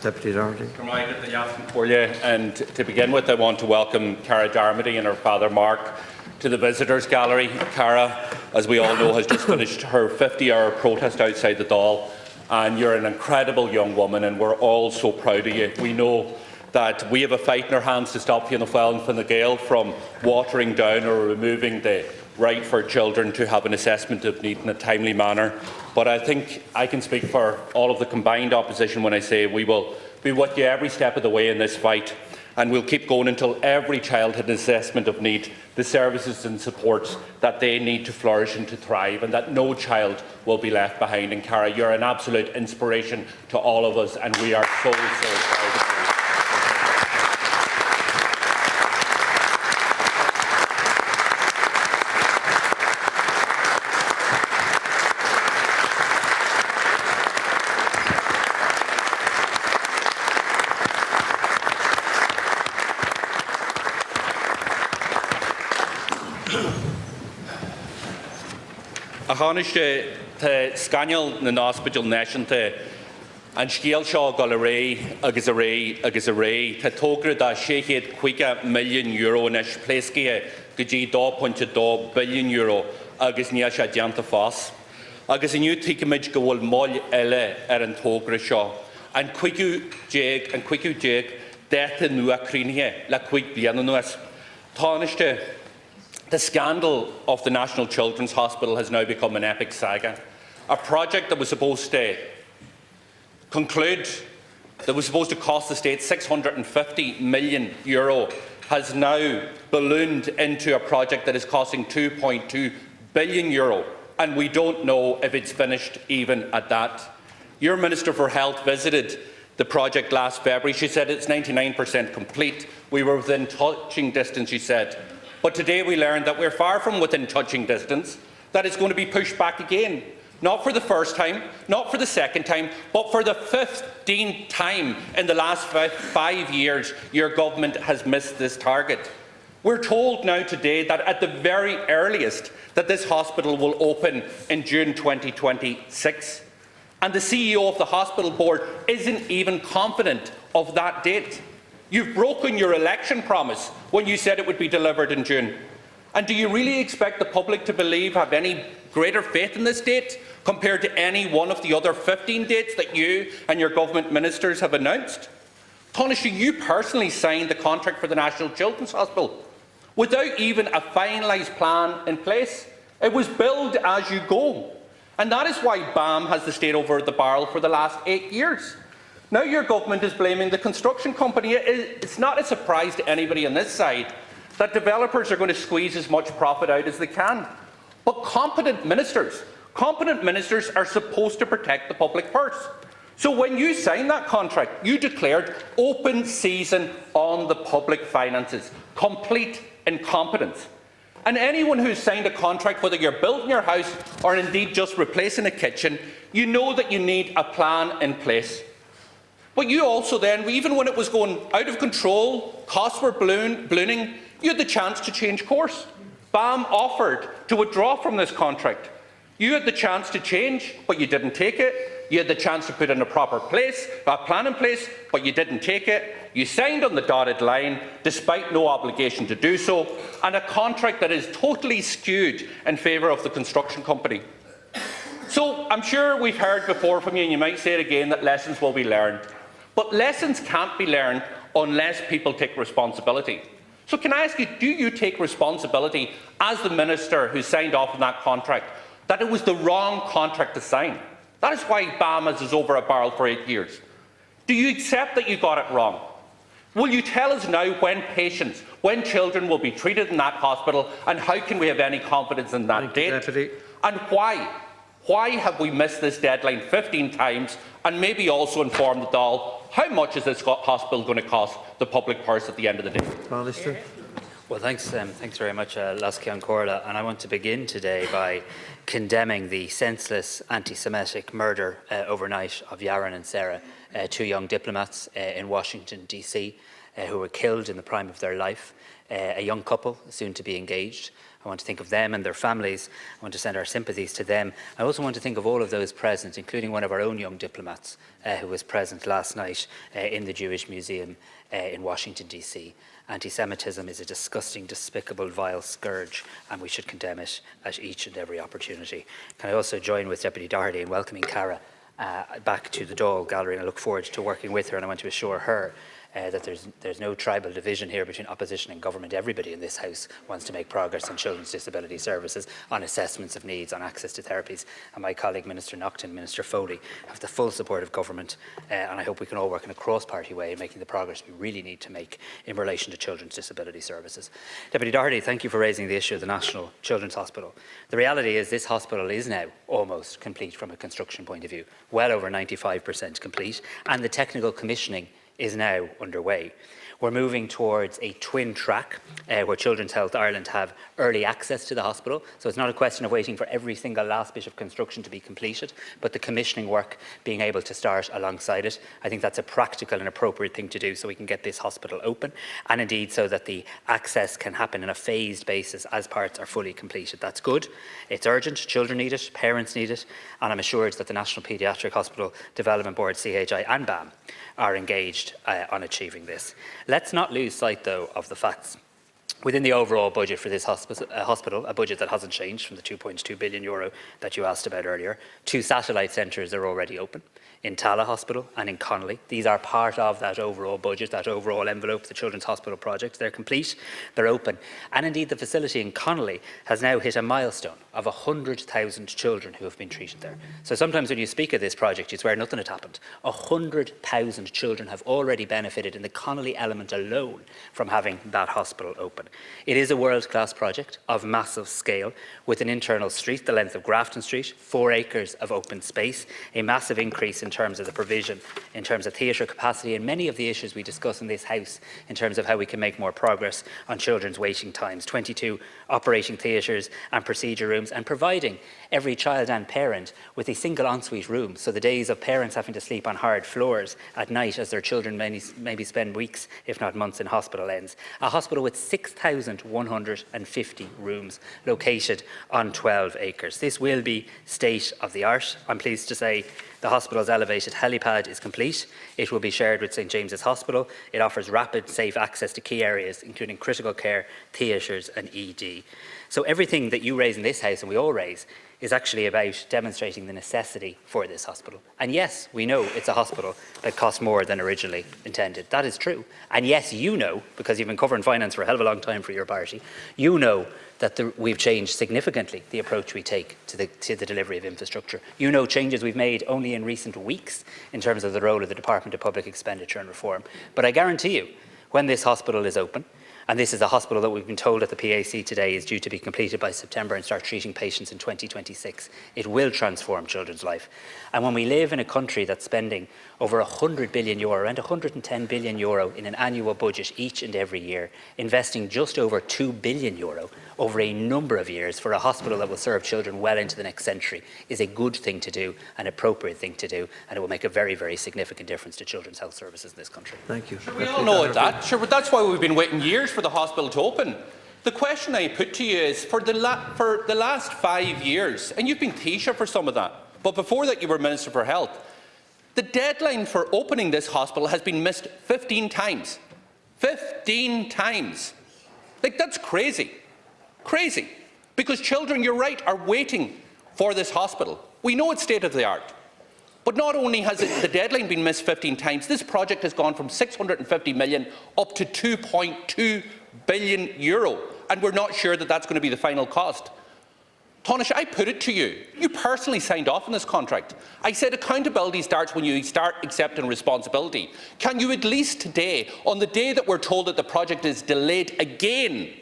Deputy Doherty. And to begin with, I want to welcome Cara Darmody and her father Mark to the Visitors Gallery. Cara, as we all know, has just finished her 50-hour protest outside the Dáil, and you're an incredible young woman, and we're all so proud of you. We know that we have a fight in our hands to stop Fianna Fáil and Fine Gael from watering down or removing the right for children to have an assessment of need in a timely manner. But I think I can speak for all of the combined opposition when I say we will be with you every step of the way in this fight, and we'll keep going until every child has an assessment of need, the services and supports that they need to flourish and to thrive, and that no child will be left behind. And Cara, you're an absolute inspiration to all of us, and we are so proud of you. Ahaniste te scanal na hospital nationte and scale shaw gallery agus a ray te togra da €6.5 million nish pleskia gji €2.2 billion agus niasha dianta fas agus a new tickimage go will moll elle an togra shaw and quick jake death in nua krinie la quick biananuas Taniste. The scandal of the National Children's Hospital has now become an epic saga. A project that was supposed to conclude, that was supposed to cost the state €650 million, has now ballooned into a project that is costing €2.2 billion, and we don't know if it's finished even at that. Your Minister for Health visited the project last February. She said it's 99% complete. We were within touching distance, she said. But today we learned that we're far from within touching distance, that it's going to be pushed back again. Not for the first time, not for the second time, but for the 15th time in the last 5 years, your government has missed this target. We're told now today that at the very earliest that this hospital will open in June 2026. And the CEO of the hospital board isn't even confident of that date. You've broken your election promise when you said it would be delivered in June. And do you really expect the public to have any greater faith in this date compared to any one of the other 15 dates that you and your government ministers have announced? Taoiseach, you personally signed the contract for the National Children's Hospital without even a finalised plan in place. It was billed as you go. And that is why BAM has the state over the barrel for the last 8 years. Now your government is blaming the construction company. It's not a surprise to anybody on this side that developers are going to squeeze as much profit out as they can. But competent ministers are supposed to protect the public purse. So when you signed that contract, you declared open season on the public finances, complete incompetence. And anyone who's signed a contract, whether you're building your house or indeed just replacing a kitchen, you know that you need a plan in place. But you also then, even when it was going out of control, costs were ballooning, you had the chance to change course. BAM offered to withdraw from this contract. You had the chance to change, but you didn't take it. You had the chance to put in a plan in place, but you didn't take it. You signed on the dotted line, despite no obligation to do so, and a contract that is totally skewed in favour of the construction company. So I'm sure we've heard before from you, and you might say it again, that lessons will be learned. But lessons can't be learned unless people take responsibility. So can I ask you, do you take responsibility as the minister who signed off on that contract, that it was the wrong contract to sign? That is why BAM is over a barrel for 8 years. Do you accept that you got it wrong? Will you tell us now when children will be treated in that hospital, and how can we have any confidence in that date? Deputy. And why? Why have we missed this deadline 15 times? And maybe also inform the Dáil, how much is this hospital going to cost the public purse at the end of the day? Minister. Well, thanks very much, Lascian Corla. And I want to begin today by condemning the senseless anti-Semitic murder overnight of Yaron and Sarah, two young diplomats in Washington, D.C. who were killed in the prime of their life, a young couple soon to be engaged. I want to think of them and their families. I want to send our sympathies to them. I also want to think of all of those present, including one of our own young diplomats who was present last night in the Jewish Museum in Washington, D.C. Anti-Semitism is a disgusting, despicable, vile scourge, and we should condemn it at each and every opportunity. Can I also join with Deputy Doherty in welcoming Cara back to the DÁIL Gallery, and I look forward to working with her, and I want to assure her that there's no tribal division here between opposition and government. Everybody in this House wants to make progress on children's disability services, on assessments of needs, on access to therapies. And my colleague Minister Naughton, Minister Foley have the full support of government, and I hope we can all work in a cross-party way in making the progress we really need to make in relation to children's disability services. Deputy Doherty, thank you for raising the issue of the National Children's Hospital. The reality is this hospital is now almost complete from a construction point of view, well over 95% complete, and the technical commissioning is now underway. We're moving towards a twin track where Children's Health Ireland have early access to the hospital. So it's not a question of waiting for every single last bit of construction to be completed, but the commissioning work being able to start alongside it. I think that's a practical and appropriate thing to do so we can get this hospital open, and indeed so that the access can happen in a phased basis as parts are fully completed. That's good. It's urgent. Children need it, parents need it, and I'm assured that the National Paediatric Hospital Development Board, CHI and BAM, are engaged on achieving this. Let's not lose sight, though, of the facts. Within the overall budget for this hospital, a budget that hasn't changed from the €2.2 billion that you asked about earlier, 2 satellite centres are already open, in Tala Hospital and in Connolly. These are part of that overall budget, that overall envelope, the Children's Hospital project. They're complete, they're open. And indeed, the facility in Connolly has now hit a milestone of 100,000 children who have been treated there. So sometimes when you speak of this project, you swear nothing had happened. 100,000 children have already benefited in the Connolly element alone from having that hospital open. It is a world-class project of massive scale, with an internal street, the length of Grafton Street, 4 acres of open space, a massive increase in terms of the provision, in terms of theatre capacity, and many of the issues we discuss in this House in terms of how we can make more progress on children's waiting times, 22 operating theatres and procedure rooms, and providing every child and parent with a single ensuite room, so the days of parents having to sleep on hard floors at night as their children maybe spend weeks, if not months, in hospital ends. A hospital with 6,150 rooms located on 12 acres. This will be state of the art. I'm pleased to say the hospital's elevated helipad is complete. It will be shared with St James's Hospital. It offers rapid, safe access to key areas, including critical care, theatres and ED. So everything that you raise in this House, and we all raise, is actually about demonstrating the necessity for this hospital. And yes, we know it's a hospital that costs more than originally intended. That is true. And yes, you know, because you've been covering finance for a hell of a long time for your party, you know that we've changed significantly the approach we take to the delivery of infrastructure. You know changes we've made only in recent weeks in terms of the role of the Department of Public Expenditure and Reform. But I guarantee you, when this hospital is open, and this is a hospital that we've been told at the PAC today is due to be completed by September and start treating patients in 2026. It will transform children's life. And when we live in a country that's spending over €100 billion, around €110 billion in an annual budget each and every year, investing just over €2 billion over a number of years for a hospital that will serve children well into the next century, is a good thing to do, an appropriate thing to do, and it will make a very, very significant difference to children's health services in this country. Thank you. Sure, we all know that. Sure, but that's why we've been waiting years for the hospital to open. The question I put to you is, for the last 5 years, and you've been Taoiseach for some of that, but before that you were Minister for Health, the deadline for opening this hospital has been missed 15 times. 15 times. Like, that's crazy. Crazy. Because children, you're right, are waiting for this hospital. We know it's state of the art. But not only has the deadline been missed 15 times, this project has gone from 650 million up to €2.2 billion, and we're not sure that that's going to be the final cost. Taoiseach, I put it to you. You personally signed off on this contract. I said accountability starts when you start accepting responsibility. Can you at least today, on the day that we're told that the project is delayed again,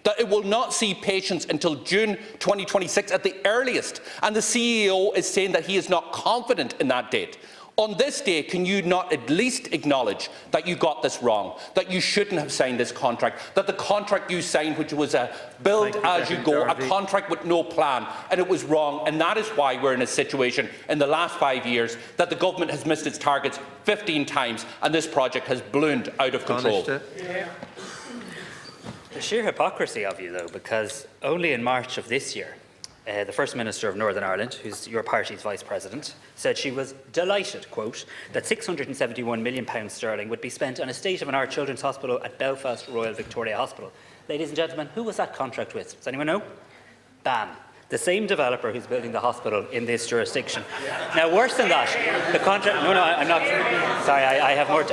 that it will not see patients until June 2026 at the earliest, and the CEO is saying that he is not confident in that date. On this day, can you not at least acknowledge that you got this wrong, that you shouldn't have signed this contract, that the contract you signed, which was a build as you go, a contract with no plan, and it was wrong, and that is why we're in a situation in the last 5 years that the government has missed its targets 15 times, and this project has ballooned out of control. The sheer hypocrisy of you, though, because only in March of this year, the First Minister of Northern Ireland, who's your party's Vice President, said she was delighted, quote, that £671 million sterling would be spent on a state-of-the-art children's hospital at Belfast Royal Victoria Hospital. Ladies and gentlemen, who was that contract with? Does anyone know? BAM. The same developer who's building the hospital in this jurisdiction. Now, worse than that, the contract. No, I'm not. Sorry, I have more.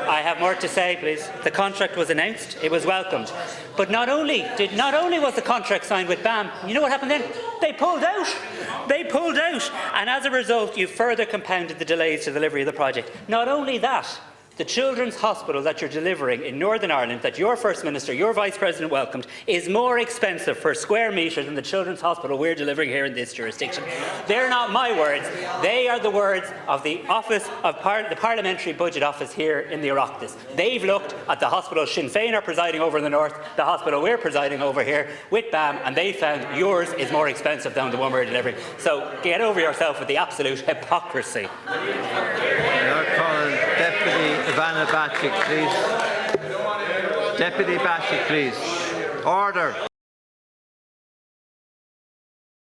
I have more to say, please. The contract was announced. It was welcomed, but not only was the contract signed with BAM. You know what happened then? They pulled out. They pulled out, and as a result, you further compounded the delays to the delivery of the project. Not only that. The children's hospital that you're delivering in Northern Ireland, that your First Minister, your Vice President welcomed, is more expensive per square metre than the children's hospital we're delivering here in this jurisdiction. They're not my words. They are the words of the Office of the Parliamentary Budget Office here in the Oireachtas. They've looked at the hospital Sinn Féin are presiding over in the north, the hospital we're presiding over here with BAM, and they found yours is more expensive than the one we're delivering. So get over yourself with the absolute hypocrisy. Deputy Ivana Bacik, please. Deputy Bacik, please. Order.